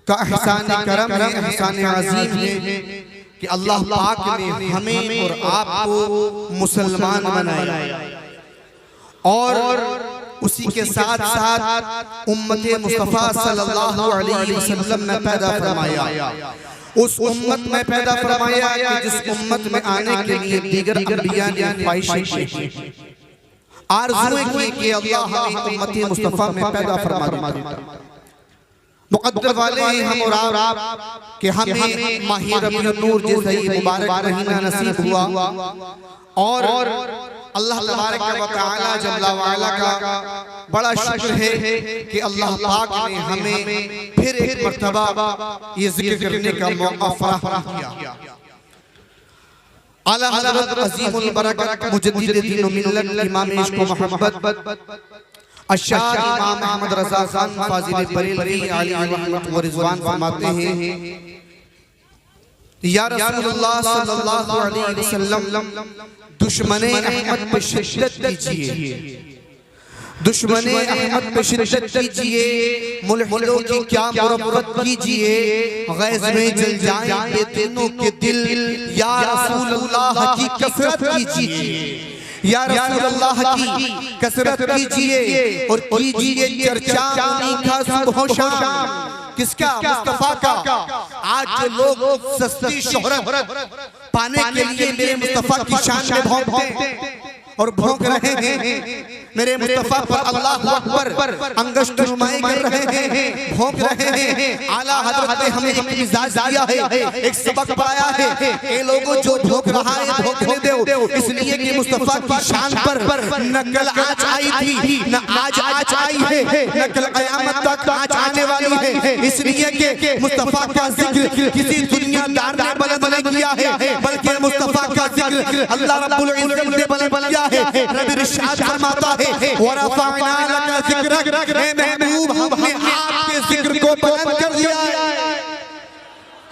का एहसान करम है, एहसान अजीम है कि अल्लाह पाक ने हमें और आपको मुसलमान बनाया और उसी के साथ साथ उम्मत मुस्तफ़ा सल्लल्लाहु अलैहि वसल्लम में पैदा फरमाया। उस उम्मत में पैदा फरमाया कि जिस उम्मत में आने के लिए दीगर अंबिया ने ख्वाहिशें की, आरज़ुएं की कि अल्लाह हमें उम्मत मुस्तफ़ा में पैदा फरमा दे। मुक़द्दर वाले हैं हम और आप कि हमें माह रबीउल नूर जैसा मुबारक महीना नसीब हुआ और अल्लाह तबारक व तआला जल्ला व अला का बड़ा शुक्र है कि अल्लाह पाक ने हमें फिर एक मर्तबा ये जिक्र करने का मौका फराहम किया। आला हज़रत अज़ीमुल बरकत मुजद्दिद दीन व मिल्लत इमाम इश्क़ व मोहब्बत अशार इमाम अहमद रज़ा खान फाज़िल बरेलवी अलैहि रहमत व रिज़वान फरमाते हैं, या रसूलुल्लाह सल्लल्लाहु अलैहि वसल्लम दुश्मने अहमद पे शिद्दत कीजिए, दुश्मने अहमद पे शिद्दत कीजिए, मुल्हिदों की क्या मुरब्बत कीजिए, गैज़ में जल जाएं बेदीनों के दिल, या रसूलुल्लाह की कसरत कीजिए, या रसूलुल्लाह की कसरत कीजिए और कीजिए चर्चा उन्हीं का सुबह शाम। किसका? मुस्तफा का। आज जो लोग सस्ती शोहरत पाने के लिए मेरे मुस्तफा की शान में भौंकते और भौंक रहे हैं, मेरे मुस्तफा पर अल्लाहु अकबर अंगश्त नुमाई कर रहे हैं, भौंक रहे हैं। आला हज़रत ने हमें एक मिजाज दिया है, एक सबक पढ़ाया है। ये लोगों जो भौंक रहा है भौंकने दो, इसलिए कि मुस्तफा की शान पर न कल आज आई थी, न आज आई है, न कल क़यामत तक आज आने वाली है। इसलिए कि मुस्तफा का जिक्र किसी दुनियादार ने बुलंद नहीं किया है, बल्कि मुस्तफा का जिक्र अल्लाह रब्बुल इज्जत ने बुलंद किया है। रब इरशाद फरमाता है, वरफ़अना लका ज़िक्रक, ए महबूब हमने आपके जिक्र को बुलंद कर दिया है,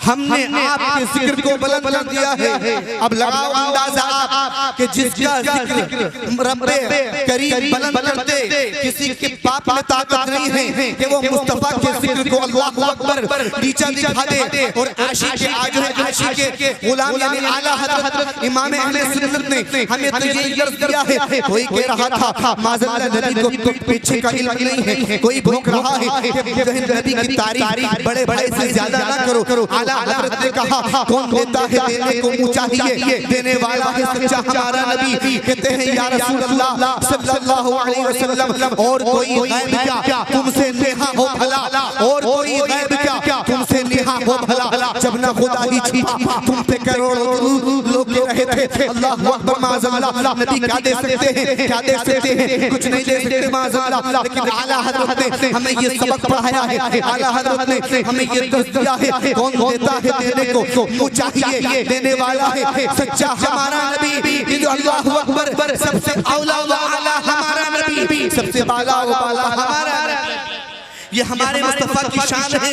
हमने आपके जिक्र को बुलंद कर दिया है। अब लगाओ अंदाजा आप कि जिसका जिक्र रब्बे करीम बुलंद करते, किसी के पाप में ताकत नहीं है कि वो मुस्तफा के जिक्र को अल्लाहु अकबर नीचा दिखा दे और आशिक आजो है आशिक के गुलाम यानी आला हज़रत इमाम अहले सुन्नत ने हमें तो ये अर्ज दिया है। कोई कह रहा था माज़अल्लाह नबी को पीछे का इल्म नहीं है, कोई भूख रहा है कि नबी की तारीफ बड़े बड़े से ज्यादा ना करो। हज़रत ने कहा कौन देता है देने को मुँह चाहिए, देने वाला है सच्चा हमारा नबी। कहते हैं या रसूल अल्लाह सल्लल्लाहु अलैहि वसल्लम, और कोई गैब क्या तुमसे नेहा हो भला, और कोई गैब क्या तुमसे नेहा हो भला। जब ना खुदा ही थी तुम पे करोड़ों लोग रहे थे, अल्लाहु अकबर माज़अल्लाह नबी क्या दे सकते हैं, क्या दे सकते हैं, कुछ नहीं दे सकते माज़अल्लाह। लेकिन आला हज़रत ने हमें ये सबक पढ़ाया है, आला हज़रत ने हमें ये दर्स दिया है, कौन देता है देने को मुँह चाहिए, देने वाला है सच्चा हमारा नबी। जो अल्लाहु अकबर सबसे औला व आला हमारा नबी, सबसे बाला व बाला हमारा नबी। ये हमारे मुस्तफा की शान है,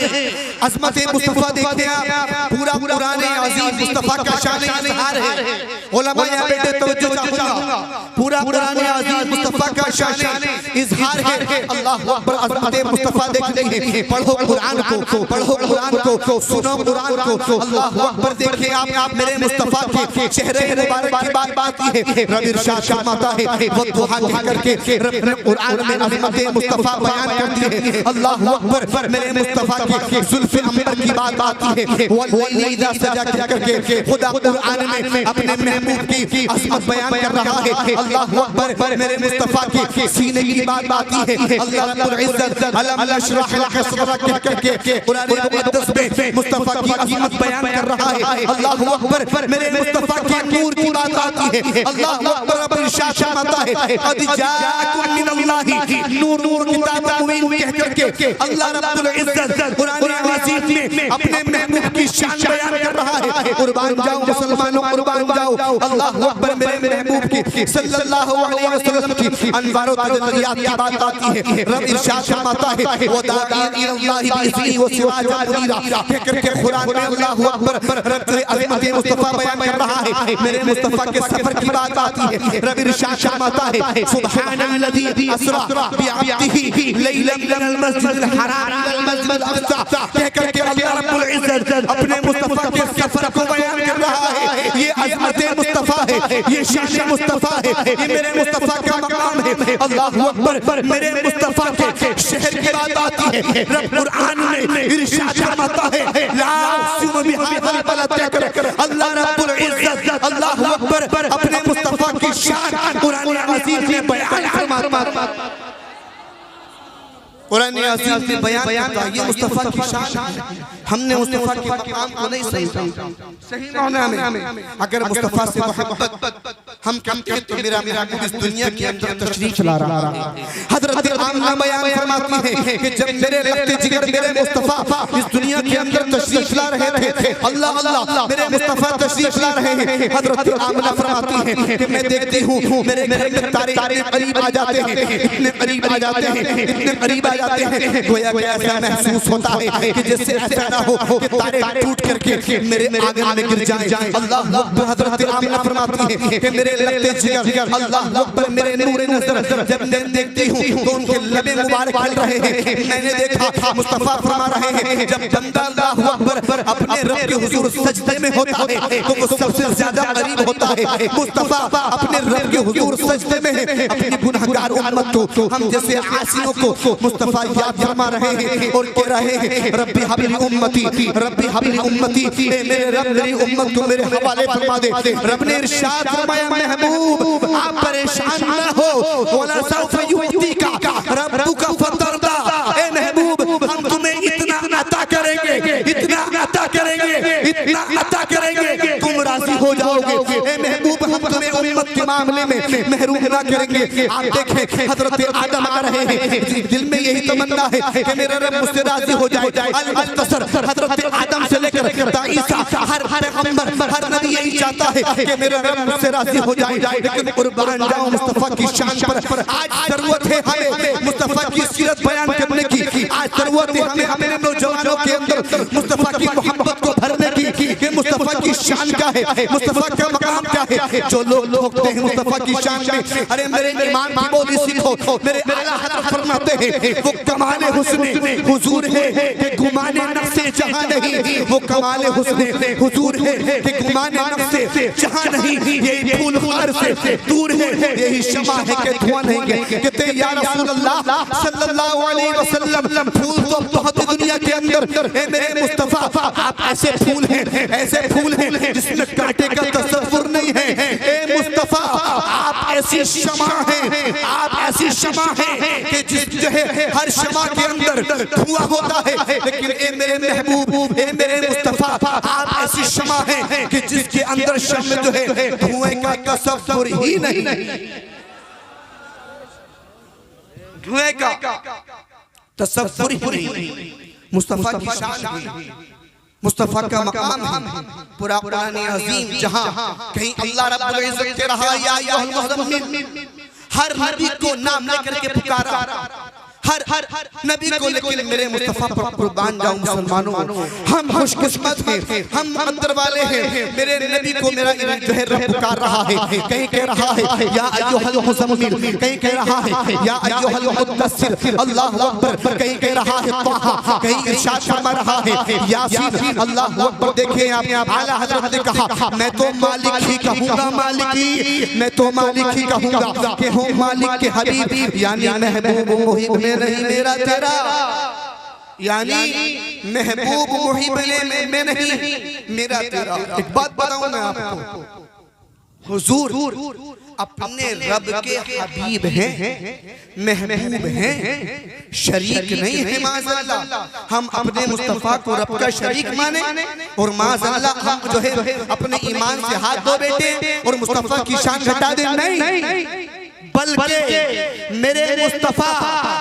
अज़मत मुस्तफा देखते आप, पूरा पुराने अजीम मुस्तफा का शान इज़हार है। उलमा यहाँ पे तवज्जो चाहूँगा, पूरा पुराने अजीम मुस्तफा का शान इज़हार है। अल्लाहु अकबर अज़मत मुस्तफा देखते हैं, पढ़ो कुरान को, पढ़ो कुरान को, सुनो कुरान को। अल्लाहु अकबर देखें आप मेरे मुस्तफा के चेहरे मुबारक की बात आती है। रब इरशाद फरमाता है वो दुआ करके रब कुरान में अज़मत मुस्तफा बयान करती है। अल्लाहु अकबर मेरे मुस्तफा के जुल्फ़े अंबर की बात आती है, वल्लैलि इज़ा सजा करके खुदा कुरान में अपने महबूब की अज़मत बयान कर रहा है। अल्लाहु अकबर मेरे मुस्तफा के सीने की बात आती है। अल्लाह रब्बुल इज़्ज़त अलम नशरह लक सदरक करके कुरान मुक़द्दस में मुस्तफा की अज़मत बयान कर रहा है। अल्लाहु अकबर मेरे मुस्तफा के नूर की बात आती है। अल्लाहु अकबर रब इरशाद फरमाता है क़द जाअकुम मिनल्लाहि नूर किताब मुबीन कह करके अल्लाह रब्बुल इज़्ज़त कुरान अज़ीम में अपने महबूब की शान बयान कर रहा है। कुर्बान जाओ मुसलमानों, कुर्बान जाओ। अल्लाहु अकबर मेरे महबूब की सल्लल्लाहु अलैहि वसल्लम की अनवार व तजल्लियात की बात आती है। रब इरशाद फरमाता है व दाई इलल्लाहि बिइज़्ज़िही व सिराजन मुनीरा कह करके कुरान में अल्लाहु अकबर रब के अज़मत मुस्तफा बयान कर रहा है। मेरे मुस्तफा के सफर की बात आती है। रब इरशाद फरमाता है सुब्हानल्लज़ी असरा बिअब्दिही लैलन मिनल मस्जिदिल हराम इलल मस्जिद अक्सा कह करके अल्लाह रब्बुल इज्जत अपने मुस्तफा के सफर को बयान कर रहा है। ये अज़मत मुस्तफा है, ये शान मुस्तफा है, ये मेरे मुस्तफा का मकाम है। अल्लाहु अकबर। मेरे मुस्तफा के शहर की बात आती है, रब कुरान में इरशाद फरमाता है ला उक़सिमु बिहाज़ल बलद। अल्लाह रब्बुल इज्जत अल्लाहु अकबर अपने मुस्तफा की शान कुरान अज़ीज़ में बयान फरमाता है। कुरान अज़ीज़ में बयान करता है ये मुस्तफा की शान है। हमने मुस्तफा के मकाम को नहीं समझा सही मायने में। अगर मुस्तफा से मोहब्बत हम करते हैं तो मेरा महबूब इस दुनिया के अंदर तशरीफ ला रहा है। हज़रत आमना बयान फरमाती है कि जब मेरे रब्ते जिगर मेरे मुस्तफा इस दुनिया के अंदर तशरीफ ला रहे थे, अल्लाह अल्लाह मेरे मुस्तफा तशरीफ ला रहे हैं। हज़रत आमना फरमाती है कि मैं देखती हूँ मेरे घर में तारे करीब आ जाते हैं, इतने करीब आ जाते हैं, इतने करीब आ जाते हैं, गोया कि ऐसा महसूस होता है कि जैसे ऐसा ना हो कि तारे टूट करके मेरे आंगन में गिर जाएं। अल्लाह अकबर। हज़रत आमना फरमाती है कि मेरे लगते जिगर अल्लाह अकबर मेरे नूर नज़र जब मैं देखती हूँ तो उनके लबे मुबारक खिल रहे हैं। मैंने देखा मुस्तफा फरमा रहे हैं जब बंदा अल्लाहु अकबर अपने रब के हुजूर सजदे में होता है तो वो सबसे ज्यादा करीब होता है। मुस्तफा अपने रब के हुजूर सजदे में है, अपनी गुनहगार उम्मत को हम जैसे आसियों को मुस्तफा याद फरमा रहे हैं और कह रहे हैं रब्बी हबली उम्मती, रब्बी हबली उम्मती, मेरे रब मेरी उम्मत को मेरे हवाले फरमा दे। रब ने इरशाद फरमाया महबूब आप परेशान न हो, वला सौफ युतीका रब्बुका फतरदा। ए महबूब हम तुम्हें इतना अता करेंगे, इतना अता करेंगे, इतना अता करेंगे तुम राजी हो जाओगे। ए महबूब हम तुम्हें उम्मत के मामले में महरूम ना करेंगे। आप देखें हज़रत आदम आ रहे हैं, दिल में यही तमन्ना है कि मेरा रब मुझसे राजी हो जाए। अल-मुख्तसर हज़रत आदम से लेकर ईसा हर पैगंबर हर नबी यही चाहता है कि मेरा रब मुझसे राजी हो जाए। लेकिन कुर्बान जाऊं मुस्तफा की शान पर। आज जरूरत है हमें मुस्तफा की सीरत बयान करने की। आज जरूरत है हमें अपने नौजवानों के अंदर मुस्तफा की मोहब्बत को भरने की कि मुस्तफा की शान क्या है, मुस्तफा का मकाम क्या है। जो लोग ठोकते हैं मुस्तफा की शान में, अरे मेरे ईमान की बोली सीखो। मेरे आला हज़रत फरमाते हैं वो कमाले हुस्न हुजूर है कि गुमाने नफ्से जहां नहीं, वो कमाले हुस्न हुजूर है कि गुमाने नफ्से जहां नहीं। ये फूल खार से दूर है, यही शमा है कि धुआं नहीं है। कहते या रसूल अल्लाह सल्लल्लाहु अलैहि वसल्लम फूल तो बहुत दुनिया के अंदर है, मेरे मुस्तफा आप ऐसे फूल हैं, ऐसे फूल हैं जिसमें कांटे का तसव्वुर नहीं है। ए मुस्तफा आप ऐसी शमा हैं, आप ऐसी शमा हैं कि जिस जो है हर शमा के अंदर धुआं होता है। लेकिन ए मेरे महबूब, ए मेरे मुस्तफा आप ऐसी शमा हैं कि जिसके अंदर शम जो है धुएं का तसव्वुर ही नहीं, धुएं का तसव्वुर ही नहीं। मुस्तफा की शान है, मुस्तफा का मकाम है। पूरा कुरान अज़ीम जहां कहीं अल्लाह रब्बुल इज्जत कह रहा या अय्युहल मुज़म्मिल, हर नबी को नाम लेकर के पुकारा, हर नबी को। लेकिन मेरे मुस्तफा पर कुर्बान जाऊं मुसलमानों हम खुशकिस्मत हैं, हम मुक़द्दर वाले हैं। मेरे नबी को मेरा जो है रब पुकार रहा है। कहीं कह रहा है या अय्युहल मुज़म्मिल, कहीं कह रहा है या अय्युहल मुद्दस्सिर, अल्लाहु अकबर। कहीं कह रहा है ताहा, कहीं इरशाद फरमा रहा है यासीन, अल्लाहु अकबर। देखिए आप आला हज़रत ने कहा मैं तो मालिक ही कहूँगा, मालिकी मैं तो मालिक ही कहूँगा कि हूँ मालिक के हबीब, यानी महबूब मुहिब में नहीं मेरा तेरा, यानी महबूब मुहिब में नहीं मेरा तेरा। एक बात बताऊं मैं आपको, हुजूर अपने रब के हबीब हैं, महबूब हैं, शरीक नहीं है। माज़अल्लाह हम अपने मुस्तफा को रब का शरीक माने और माज़अल्लाह हम जो है अपने ईमान से हाथ धो बैठे और मुस्तफा की शान घटा दे। नहीं, बल्कि मेरे मुस्तफा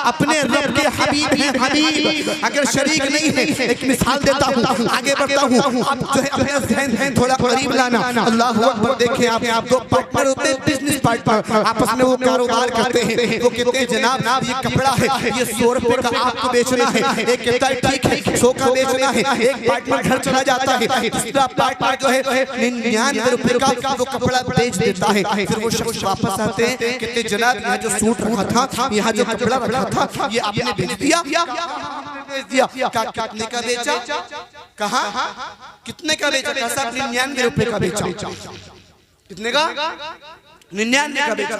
अपने रब के हबीब हैं, हबीब। अगर शरीक नहीं है, एक मिसाल देता हूँ, आगे बढ़ता हूँ। आप जो है अपने ज़हन थोड़ा करीब लाना। अल्लाहु अकबर। देखें आप दो पार्टनर होते हैं, बिजनेस पार्टनर, आपस में वो कारोबार करते हैं। वो कहते हैं जनाब ये कपड़ा है, ये 100 रुपए का आपको बेचना है। एक कहता है ठीक है 100 का बेचना है। एक पार्टनर घर चला जाता है, दूसरा पार्टनर जो है 99 रुपए का वो कपड़ा बेच देता है। फिर वो शख्स वापस आते हैं, कहते जनाब यहाँ जो सूट रखा था, यहाँ जो कपड़ा रखा था, ये आपने बेच दिया। बेच दिया। कितने का बेचा? कहा कितने का बेचा? कहा साहब 99 रुपए का बेचा। कितने का? 99 का बेचा।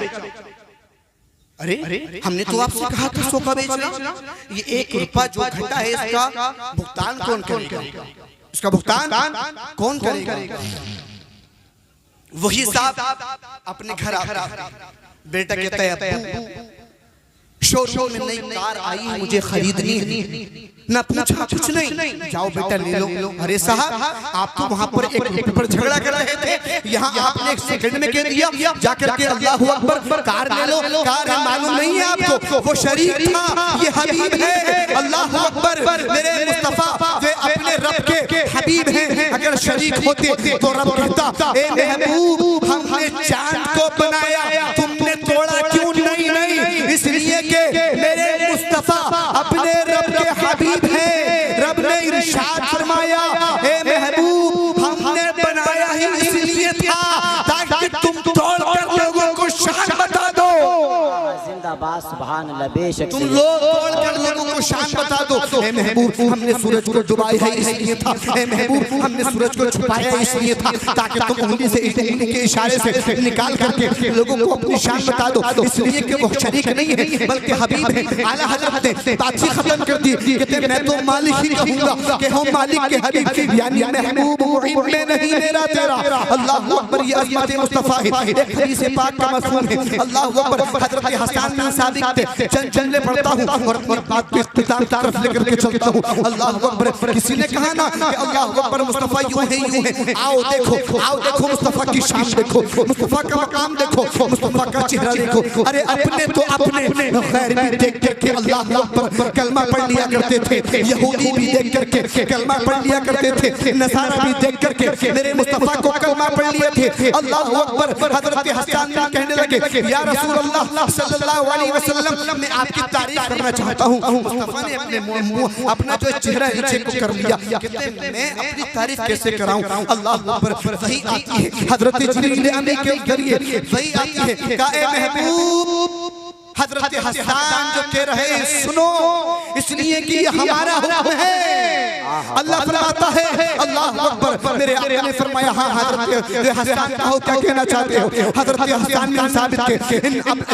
अरे हमने तो आपसे कहा था 100 का बेचना। ये 1 रुपया जो घटा है इसका भुगतान कौन करेगा? इसका भुगतान कौन करेगा? वही साहब अपने घर बेटा कहता है शोरूम में नई कार आई मुझे खरीदनी है। ना पूछा कुछ नहीं, जाओ बेटा ले लो। अरे साहब आप तो वहाँ पर 1 रुपए पर झगड़ा कर रहे थे, यहाँ आपने 1 सेकंड में कह दिया जाकर के अल्लाह अकबर कार ले लो। कार है मालूम नहीं है आपको? वो शरीक था, ये हबीब है। अल्लाह अकबर मेरे मुस्तफा वे अपने रब के हबीब हैं। अगर शरीक होते तो रब कहता ए महबूब हमने चांद को बनाया, तुमने तोड़ा क्यों? नहीं, इसलिए के मेरे मुस्तफा अपने रब के हबीब हैं। रब ने इरशाद फरमाया ए महबूब हमने बनाया ही इसलिए था ताकि तुम तोड़कर लोगों को शान बता दो। जिंदाबाद सुभान अल्लाह बेशक तुम लोग तोड़कर लोगों को शान बता दो। ए महबूब हमने सूरज को डुबाया है इसलिए था। ए महबूब हमने सूरज को छुपाया इसलिए था ताकि तुम उंगली से उंगली के इशारे से निकाल करके लोगों को अपनी शान बता दो। इसलिए कि वो शरीक नहीं है बल्कि हबीब है। आला हज़रत ने बातचीत खत्म कर दी, कहते मैं तो मालिक ही कहूंगा कि हम मालिक के हबीब यानी महबूब मुइब में नहीं मेरा तेरा। अल्लाह अकबर ये अज़मत मुस्तफा है। एक हदीस पाक का मफ़हूम है अल्लाह अकबर। हज़रत हसन बिन साबित थे चंद पढ़ता हूं और अपनी बात को इख्तिताम तरफ लेकर के चलता हूं। अल्लाह अकबर किसी ने कहा ना कि अल्लाह अकबर मुस्तफा यूं है। आओ देखो मुस्तफा की शान देखो, मुस्तफा का मकाम देखो, मुस्तफा का चेहरा देखो। अरे अपने तो अपने गैर भी देख करके अल्लाह अकबर कलमा पढ़ लिया करते थे। यहूदी भी देख करके कलमा पढ़ लिया करते थे, नसारा भी देख करके मेरे मुस्तफा को कलमा पढ़ लिए थे। अल्लाह अकबर। हज़रत हसन कहने लगे या रसूल अल्लाह सल्लल्लाहु अलैहि वसल्लम मैं आपकी तारीफ करना चाहता हूँ। मुस्तफा ने अपना जो चेहरा नीचे को कर लिया, कहते मैं अपनी तारीफ कैसे कराऊं? अल्लाह अकबर वही आती है हज़रत जिब्रील अमीन के जरिए वही आती है का ए महबूब हज़रत हसन जो कह रहे सुनो, इसलिए कि ये हमारा हुक्म है। अल्लाह फरमाता है अल्लाह अकबर। मेरे आका ने फरमाया हाँ हज़रत हसन कहो क्या कहना चाहते हो? हज़रत हसन बिन साबित के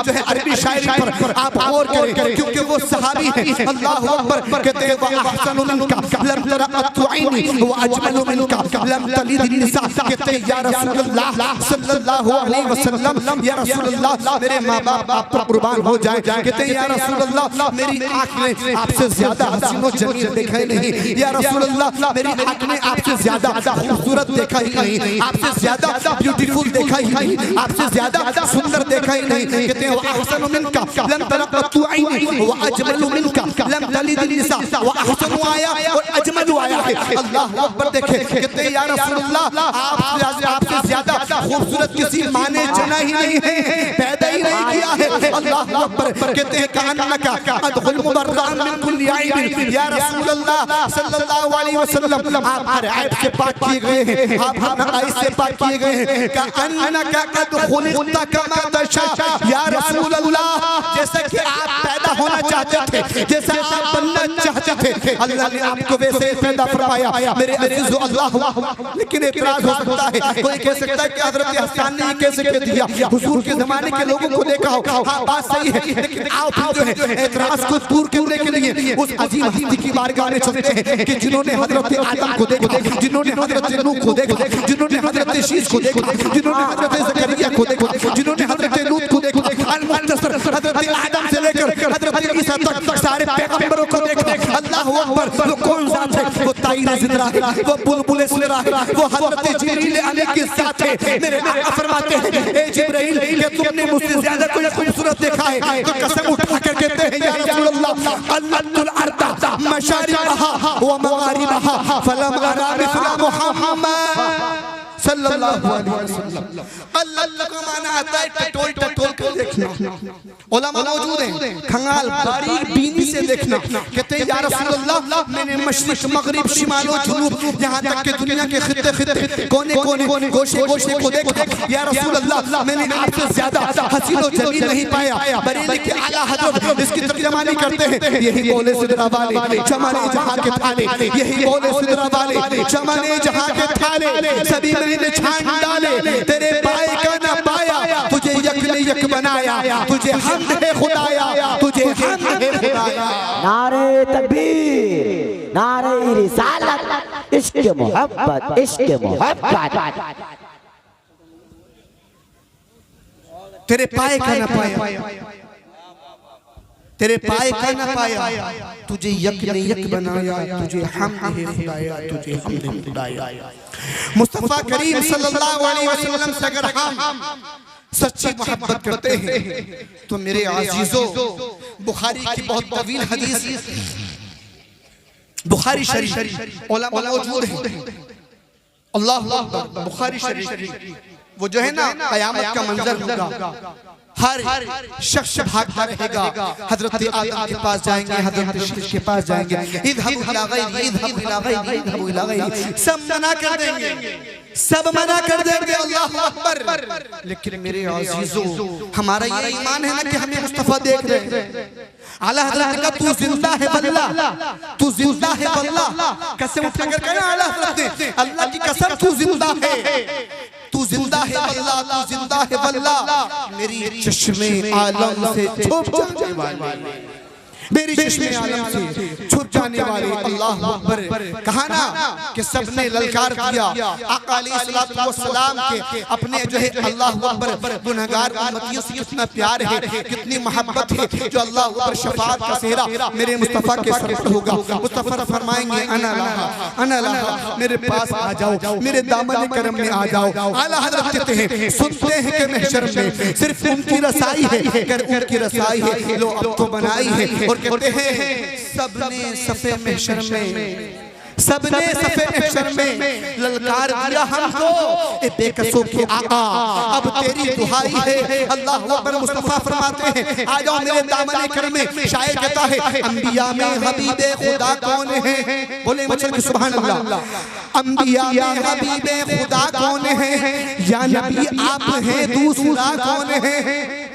जो है अरबी शायरी पर आप गौर करें क्योंकि वो सहाबी हैं। अल्लाह अकबर कहते हैं व अहसनु मिनका लम तरा अत्तु ऐनी व अजमलु मिनका लम तलिद निसा। कहते हैं या रसूलल्लाह सल्लल्लाहु अलैहि वसल्लम या रसूलल्लाह मेरे माँ-बाप आप पर कुर्बान हो जाए। कहते हैं या रसूलल्लाह मेरी आँख ने आपसे ज्यादा हसीनो जमील देखा ही नहीं। या रसूलल्लाह मेरी आँख ने आपसे ज्यादा खूबसूरत देखा ही नहीं, आपसे ज्यादा ब्यूटीफुल देखा ही नहीं, आपसे ज्यादा सुंदर देखा ही नहीं। कहते हैं व अहसनु मिनका लम तलक़्तु ऐनी व अजमलु मिनका लम तलिद निसा। व अहसनु आया और अजमलु आया है। अल्लाह अकबर। देखे कहते हैं या रसूलल्लाह आपसे ज्यादा खूबसूरत किसी माँ ने जना ही नहीं है, पैदा ही नहीं किया है। अल्लाह अकबर। कहते हैं कान्नका अदखुल मुबर्रअन मिन कुल्ली ऐब। या रसूलल्लाह सल्लल्लाहु अलैहि वसल्लम आप हर ऐब से पाक किए गए हैं, आप हर ऐब से पाक किए गए हैं। कान्नका कद खुलिक़्ता कमा तशा। या रसूलल्लाह जैसा कि आप पैदा होना चाहते थे, जैसा आप बनना चाहते थे, अल्लाह ने आपको वैसे पैदा फरमाया। मेरे अजीज़ो अल्लाह। लेकिन एतराज हो सकता है, कोई कह सकता है कि हज़रत हसन ने कैसे कह दिया? हुजूर के ज़माने के लोगों को देखा हो, बात सही है, लेकिन आओ फिर जो है एतराज को दूर करने के लिए उस अजीम हस्ती की बारगाह में चलते हैं कि जिन्होंने हज़रत आदम को देखा, जिन्होंने हज़रत नूह को देखा, जिन्होंने हज़रत शीश को देखा, जिन्होंने हज़रत ज़करिया को देखा, जिन्होंने हज़रत लूत को देखा, अल-मुख्तसर हज़रत आदम से लेकर हज़रत ईसा तक सारे पैगंबरों को देखा। अल्लाह अकबर। वो कौन ज़ात है? वो ताइर ज़िंदा है, वो बुलबुल सुरा है, वो हज़रत जिब्रील अलैहि के साथ है। मेरे आका फरमाते हैं ए जिब्रील क्या तुमने मुझसे ज्यादा कोई खूबसूरत देखा है? तो कसम उठा कर कहते हैं या रसूलल्लाह अल्लाहुल अर्दा मशारिबहा व मगारिबहा फलम अरा मिस्ला मुहम्मद सल्लल्लाहु अलैहि वसल्लम। अल्लाह का माना आता है टटोल कर देखना। उलमा मौजूद हैं, खंगाल बारीक बीनी से देखना। कहते हैं या रसूल अल्लाह, मैंने मशरिक मगरिब शिमाल व जुनूब यहाँ तक के दुनिया के खित्ते खित्ते कोने कोने गोशे गोशे को देखा। या रसूल अल्लाह, मैंने आपसे ज्यादा हसीन व जमील नहीं पाया। बरेली के आला हजरत इसकी तर्जमानी करते हैं, यही बोले सिदरा वाले जमाने जहां के थाले, यही बोले सिदरा वाले जमाने जहां के थाले, सभी मैंने छान डाले, तेरे पाए का न पाया, तुझे यक ने यक बनाया, तुझे हमद है खुदाया, तुझे हमद है खुदाया। नारे तकबीर, नारे रिसालत, इश्क मोहब्बत, इश्क मोहब्बत। तेरे पाए का न पाया, तेरे पाए का न पाया, तुझे यक ने यक बनाया, तुझे हमद है खुदाया, तुझे हमद है खुदाया। मुस्तफा करीम सल्लल्लाहु अलैहि वसल्लम से अगर हम सच्ची मोहब्बत करते हैं तो मेरे अजीजों, बुखारी की बहुत तवील हदीस, बुखारी शरीफ उलमा मौजूद हैं, अल्लाह अकबर, बुखारी शरीफ वो जो है ना कयामत का मंजर होगा, हर शख्स भागता रहेगा, हजरत आदम के पास जाएंगे, हजरत शीश के पास जाएंगे, इधहबु इला गैरी, इधहबु इला गैरी, इधहबु इला गैरी, सब मना कर देंगे, सब मना कर देंगे, अल्लाह अकबर। लेकिन मेरे अजीजों, हमारा ये ईमान है ना कि हमें मुस्तफा देख रहे हैं। आला हजरत का तू जिंदा है वल्लाह, तू जिंदा है वल्लाह, कसम उठाकर कहा आला हजरत ने, अल्लाह की कसम तू जिंदा है, तू जिंदा है वल्लाह, तू जिंदा है वल्लाह। मेरी चश्मे आलम से छुप जाने वाले, मेरी चश्मे आलम से छुप जाने वाले, अल्लाह अकबर। कहा ना कि सबने ललकार दिया आका अलैहिस्सलातु वस्सलाम के अपने जो है अल्लाह अकबर गुनहगार उम्मतियों से कितना प्यार है, कितनी मोहब्बत है, जो अल्लाह अकबर शफाअत का सेहरा मेरे मुस्तफा के सर पर होगा। मुस्तफा फरमाएंगे अना लहा, अना लहा, मेरे पास आ जाओ, मेरे दामन करम में आ जाओ। आला हज़रत कहते हैं, सुनते हैं कि महशर में सिर्फ उनकी रसाई है, अगर उनकी रसाई है लो अब तो बनाई है। और कहते हैं सबने सफे महशर में, सबने सफे महशर में ललकार दिया हमको, ए बेकसों के आका अब तेरी दुहाई है। अल्लाह अकबर। मुस्तफा फरमाते हैं आ जाओ मेरे दामन करम में। शायर कहता है अंबिया में हबीबे खुदा कौन है, बोले मचल की सुभान अल्लाह। अंबिया में हबीबे खुदा कौन है, या नबी आप हैं दूसरा कौन है।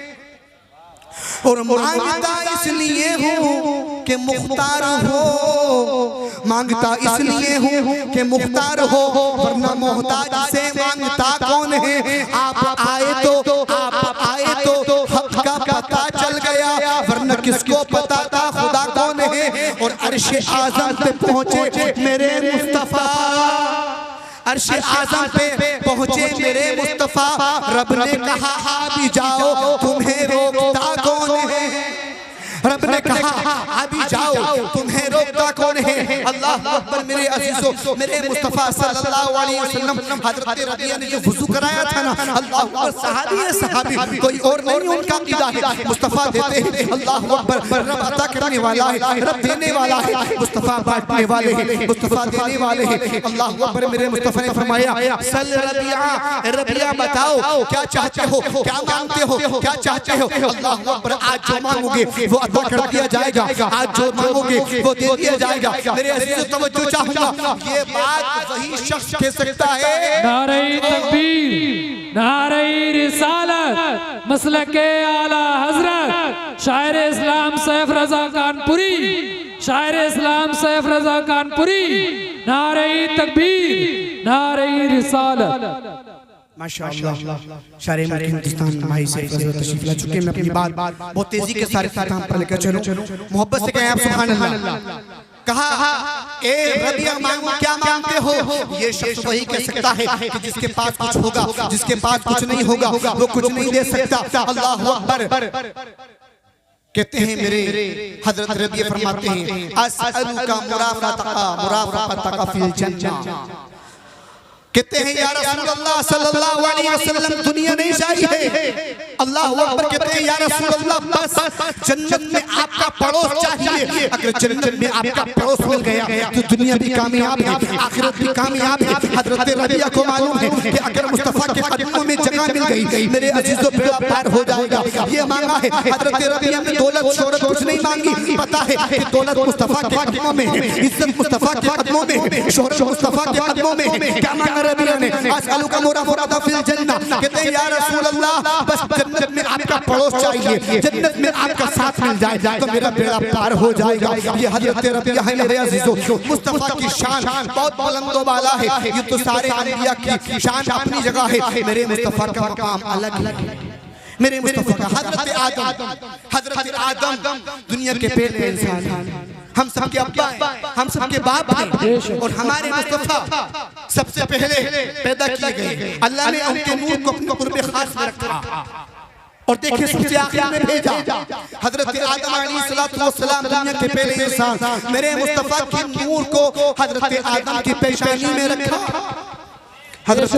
और मांगता इसलिए हूँ कि मुख्तार हो, मांगता इसलिए हूँ कि मुख्तार हो, वरना मोहताज से मांगता कौन है। आप आए तो हक का पता चल गया, वरना किसको पता था खुदा कौन है। और अर्शे आज़म पे पहुँचे मेरे मुस्तफा, अर्शे आज़म पे पहुँचे मेरे मुस्तफा। रब ने कहा आ भी जाओ, तुम्हें रोकता कौन है। रब ने कहा अभी जाओ, तुम्हें रोकता कौन है। अल्लाह अकबर। मेरे अजीजों, मेरे मुस्तफा सल्लल्लाहु अलैहि वसल्लम हजरत रबिया ने जो वुजू कराया था ना, अल्लाह अकबर, सहाबी है सहाबी, कोई और नहीं उनका अकीदा है। मुस्तफा देते हैं, अल्लाह अकबर। रब अता करने वाला है, रब देने वाला है, मुस्तफा बांटने वाले हैं, मुस्तफा देने वाले हैं। अल्लाह अकबर। मेरे मुस्तफा ने फरमाया सल रबिया, रबिया बताओ क्या चाहते हो, क्या मांगते हो, क्या चाहते हो। अल्लाह अकबर। आज जो मांगोगे वो अता कर दिया जाएगा, आज जो मांगोगे वो दे दिया जाएगा। मेरे अजीजों तवज्जो चाहूंगा, ये बात वही शख्स कह सकता है। नारे तकबीर, नारे रिसालत, मसलके आला हजरत शायर इस्लाम सैफ रजा कानपुरी, शायर इस्लाम सैफ रजा कानपुरी। नारे तकबीर, नारे रिसालत। माशाअल्लाह। शायर हिंदुस्तान भाई से तशरीफ ला चुके। मैं अपनी बात बहुत तेजी के साथ खत्म पर लेकर चलूं। मोहब्बत से कहें आप सुभान अल्लाह। कहा ए रबिया मांगो, क्या मांगते हो। ये शख्स वही कह सकता है कि जिसके पास कुछ होगा, जिसके पास कुछ नहीं होगा वो कुछ नहीं दे सकता। अल्लाह अकबर। कहते हैं मेरे हजरत रबिया फरमाते हैं असअलुका मुराफातका फिल जन्नह। कहते हैं या रसूल अल्लाह सल्लल्लाहु अलैहि वसल्लम दुनिया नहीं चाहिए। अल्लाह अकबर कहते हैं या रसूल अल्लाह बस जन्नत में आपका पड़ोस चाहिए। अगर जन्नत में आपका पड़ोस मिल गया तो दुनिया भी कामयाब है, आखिरत भी कामयाब है। हजरत रबिया को मालूम है कि अगर मुस्तफा के कदमों में जगह मिल गई मेरे अजीजों बेड़ा पार हो जाएगा। ये मांगा है हजरत रबिया में दौलत शोहरत कुछ नहीं मांगी, पता है कि दौलत मुस्तफा के कदमों में है, इज्जत मुस्तफा के कदमों में है, शोहरत मुस्तफा के कदमों में है। क्या मांगा रबिया ने? आसअलु का मुरादा फिल जन्नह। कहते हैं या रसूल अल्लाह बस जन्नत में आपका पड़ोस चाहिए, जन्नत में आपका साथ मिल जाए तो मेरा बेड़ा पार हो जाएगा। ये हजरत रबिया है मेरे अजीजों। मुस्तफा की शान बहुत बुलंद वाला है। ये तो सारे अंबिया की शान अपनी जगह है, मेरे मुस्तफा का मकाम अलग है। मेरे मुस्तफा का हजरत आदम दुनिया के पहले इंसान हैं, हम सबके अब्बा हैं, हम सबके बाप हैं और हमारे मुस्तफा सबसे पहले पैदा किए गए। अल्लाह ने उनके नूर को अपने कुर्बे खास में रखा और देखिए सबसे आखिर में भेजा हजरत आदम अलैहिस्सलाम दुनिया के पहले इंसान। मेरे मुस्तफा के नूर को हजरत आदम की पेशानी में रखा, हजरत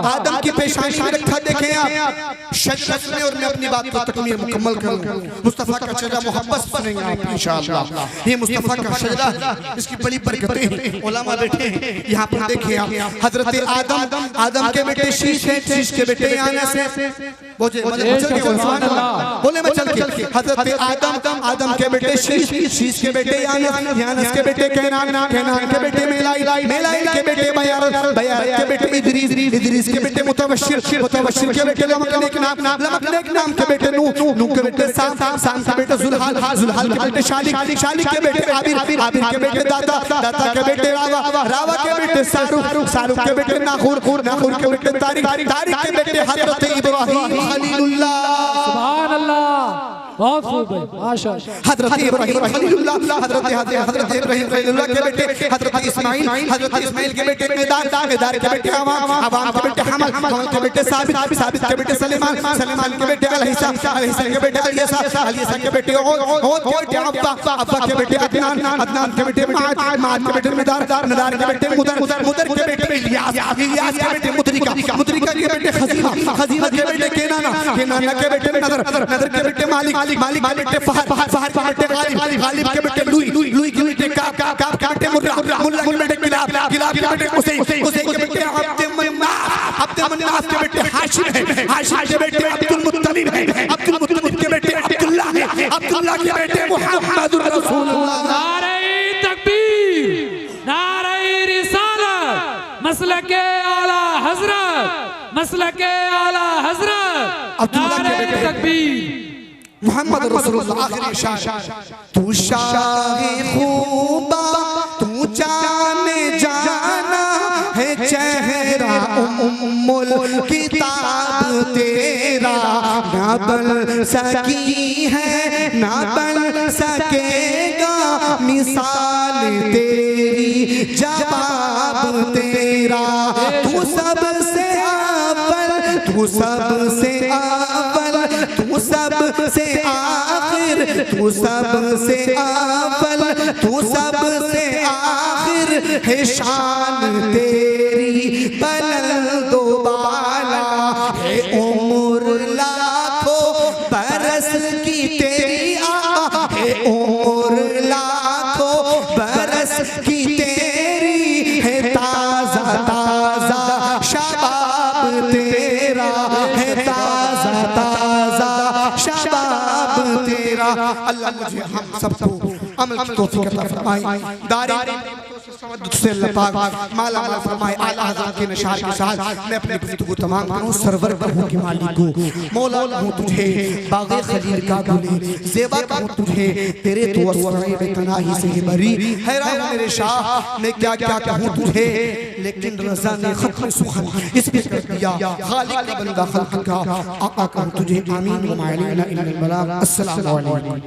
आदम की पेशानी में रखा। देखें आप शजरत में, और मैं अपनी बात को तकमील मुकम्मल करूं। मुस्तफा का शजरा मोहब्बत सुनेंगे आप इंशाअल्लाह। ये मुस्तफा का शजरा, इसकी बड़ी बरकतें हैं। उलमा बैठे हैं यहाँ पर, देखिए आप हजरत आदम के बेटे शीश है, शीश के बेटे यानस है। बोले मैं चल के हजरत आदम के बेटे शीश के बेटे यानस के बेटे कैनान के बेटे मेलाइल के बेटे बयार के बेटे इदरीस के बेटे मुतवश्शिर के बेटे लमक नाम के बेटे नूह के बेटे साम के बेटे जुल्हाल के बेटे शालिक के बेटे आबिर के बेटे दाता के बेटे रावा के बेटे सारूक के बेटे नाखूर के बेटे तारिक के बेटे हजरत इब्राहिम खलीलुल्लाह। सुभान अल्लाह, बहुत खूब है, माशाअल्लाह। हजरत इब्राहिम खलीलुल्लाह, हजरत इब्राहिम खलीलुल्लाह के बेटे हजरत इस्माइल के बेटे मेदार के बेटे अवाम के बेटे हमल के बेटे साबित के बेटे सलेमान के बेटे अलहिसा के बेटे अलियसा के बेटे ओद के बेटे अब्बा के बेटे अदनान के बेटे माद के बेटे नदार के बेटे मुदर के बेटे इलियास के बेटे मुद्रिका के बेटे खजीमा के बेटे केनाना के बेटे नदर के बेटे मालिक के बेटे फहर के बेटे गालिब के बेटे लुई के बेटे काब के बेटे मुल्ला के बेटे किलाब के बेटे हुसैन के बेटे अब्द मन्नाफ के बेटे हाशिम के बेटे अब्दुल मुत्तलिब के बेटे अब्दुल्लाह के बेटे मुहम्मदुर रसूलुल्लाह। नारे तकबीर, नारे रिसालत, मसलके आला हजरत, नारे तकबीर, मोहम्मद रसूलुल्लाह। आखिरी शान, तू शाहे खूबा तू जाने जाना है, चेहरा उम्मुल किताब तेरा ना बन सकी है ना बन सकेगा, मिसाल तेरी जवाब तेरा। तू सबसे अव्वल, तू सबसे अव्वल, तू सबसे आखिर, तू सबसे अव्वल, तू सबसे आखिर है, शान तेरी बुलंदो बाला है, उम्र लाखों बरस की तेरी है, उम्र लाखों बरस की तेरी है, ताजा ताजा शबाब तेरा है, ताजा ताजा शबाब तेरा। अल्लाह मुझे हम सबको अमल की तौफीक अता फरमाए, दारे से अल्लाह पाक माला माला फरमाए। आला हज़रत के निशान के साथ मैं अपनी गुफ्तगू तमाम करूं। सरवर कहूं कि मालिक को मौला कहूं तुझे, बाग़े खलील का गुले ज़ेबा कहूं तुझे, तेरे तो असराए बेतनाही से ही बरी। हैरान मेरे शाह मैं क्या क्या कहूं तुझे, लेकिन रज़ा ने खत्म सुखन इस पे कर दिया। खालिक का बंदा खल्क़ का आका कहूं तुझे। आमीन व मा अलैना इल्लल बलाग। अस्सलामु अलैकुम।